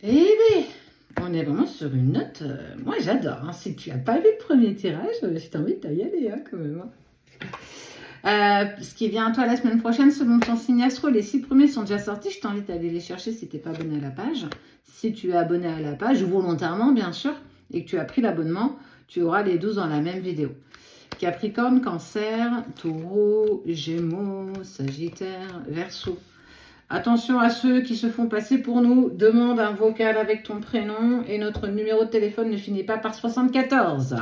Eh bien, on est vraiment sur une note. Moi, j'adore. Hein. Si tu n'as pas vu le premier tirage, je t'invite à y aller quand même. Ce qui vient à toi la semaine prochaine, selon ton signe astro, les 6 premiers sont déjà sortis. Je t'invite à aller les chercher si tu n'es pas abonné à la page. Si tu es abonné à la page, volontairement bien sûr, et que tu as pris l'abonnement, tu auras les 12 dans la même vidéo. Capricorne, Cancer, Taureau, Gémeaux, Sagittaire, Verseau. Attention à ceux qui se font passer pour nous. Demande un vocal avec ton prénom et notre numéro de téléphone ne finit pas par 74.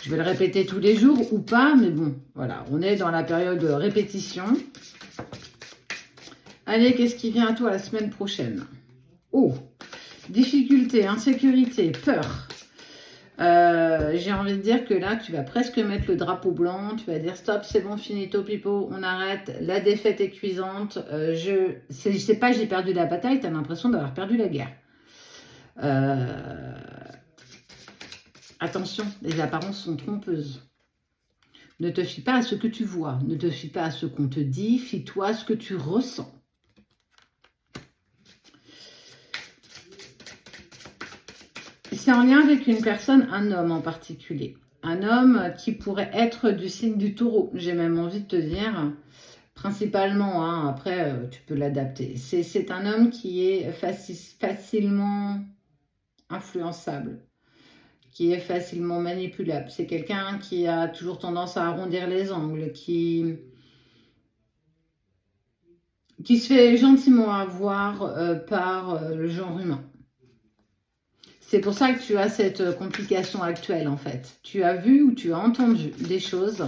Je vais le répéter tous les jours ou pas, mais bon, voilà, on est dans la période de répétition. Allez, qu'est-ce qui vient à toi la semaine prochaine? Oh, difficulté, insécurité, peur. J'ai envie de dire que là, tu vas presque mettre le drapeau blanc. Tu vas dire stop, c'est bon, finito, pipo, on arrête. La défaite est cuisante. Je sais pas, j'ai perdu la bataille. Tu as l'impression d'avoir perdu la guerre. Attention, les apparences sont trompeuses. Ne te fie pas à ce que tu vois. Ne te fie pas à ce qu'on te dit. Fie-toi à ce que tu ressens. C'est en lien avec une personne, un homme en particulier. Un homme qui pourrait être du signe du taureau. J'ai même envie de te dire, principalement, hein, après tu peux l'adapter. C'est un homme qui est facilement influençable, qui est facilement manipulable. C'est quelqu'un qui a toujours tendance à arrondir les angles, qui se fait gentiment avoir par le genre humain. C'est pour ça que tu as cette complication actuelle, en fait. Tu as vu ou tu as entendu des choses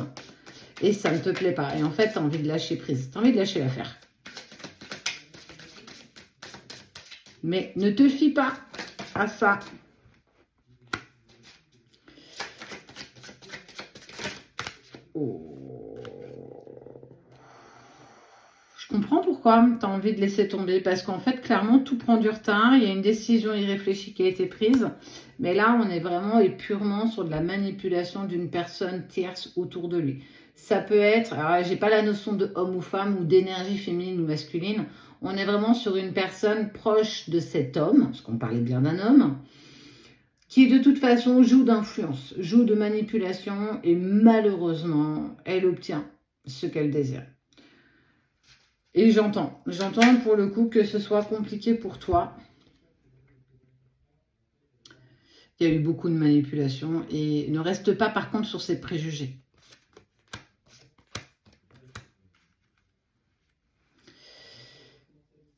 et ça ne te plaît pas. Et en fait, tu as envie de lâcher prise. Tu as envie de lâcher l'affaire. Mais ne te fie pas à ça. Oh. Je comprends pourquoi tu as envie de laisser tomber, parce qu'en fait, clairement, tout prend du retard. Il y a une décision irréfléchie qui a été prise. Mais là, on est vraiment et purement sur de la manipulation d'une personne tierce autour de lui. Ça peut être, alors j'ai pas la notion de homme ou femme ou d'énergie féminine ou masculine. On est vraiment sur une personne proche de cet homme, parce qu'on parlait bien d'un homme, qui de toute façon joue d'influence, joue de manipulation et malheureusement, elle obtient ce qu'elle désire. Et j'entends pour le coup que ce soit compliqué pour toi. Il y a eu beaucoup de manipulation et ne reste pas par contre sur ces préjugés.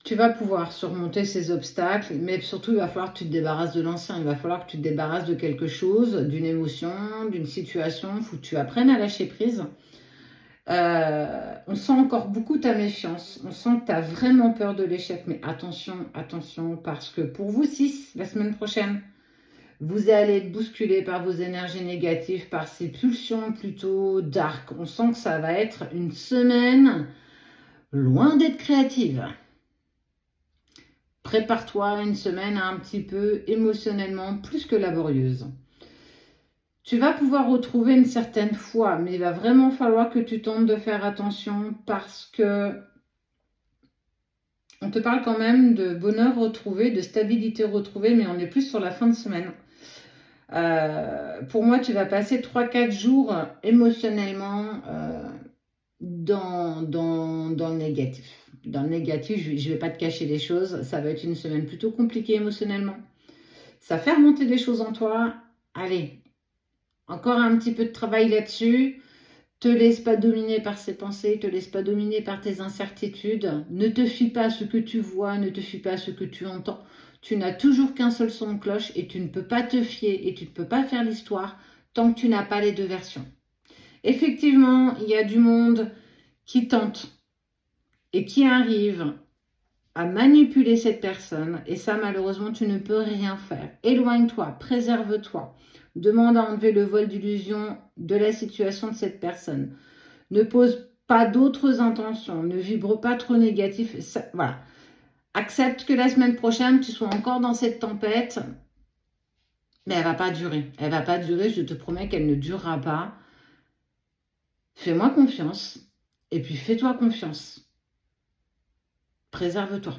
Tu vas pouvoir surmonter ces obstacles, mais surtout il va falloir que tu te débarrasses de l'ancien. Il va falloir que tu te débarrasses de quelque chose, d'une émotion, d'une situation. Il faut que tu apprennes à lâcher prise. On sent encore beaucoup ta méfiance. On sent que tu as vraiment peur de l'échec. Mais attention, attention, parce que pour vous 6, la semaine prochaine, vous allez être bousculé par vos énergies négatives, par ces pulsions plutôt dark. On sent que ça va être une semaine loin d'être créative. Prépare-toi à une semaine un petit peu émotionnellement plus que laborieuse. Tu vas pouvoir retrouver une certaine foi, mais il va vraiment falloir que tu tentes de faire attention parce que on te parle quand même de bonheur retrouvé, de stabilité retrouvée, mais on est plus sur la fin de semaine. Pour moi, tu vas passer 3-4 jours émotionnellement dans le négatif. Dans le négatif, je ne vais pas te cacher les choses, ça va être une semaine plutôt compliquée émotionnellement. Ça fait remonter des choses en toi. Allez, encore un petit peu de travail là-dessus. Te laisse pas dominer par ces pensées, te laisse pas dominer par tes incertitudes. Ne te fie pas à ce que tu vois, ne te fie pas à ce que tu entends. Tu n'as toujours qu'un seul son de cloche et tu ne peux pas te fier et tu ne peux pas faire l'histoire tant que tu n'as pas les deux versions. Effectivement, il y a du monde qui tente et qui arrive à manipuler cette personne et ça, malheureusement, tu ne peux rien faire. Éloigne-toi, préserve-toi. Demande à enlever le vol d'illusion de la situation de cette personne. Ne pose pas d'autres intentions. Ne vibre pas trop négatif. Ça, voilà. Accepte que la semaine prochaine, tu sois encore dans cette tempête. Mais elle ne va pas durer. Elle ne va pas durer. Je te promets qu'elle ne durera pas. Fais-moi confiance. Et puis, fais-toi confiance. Préserve-toi.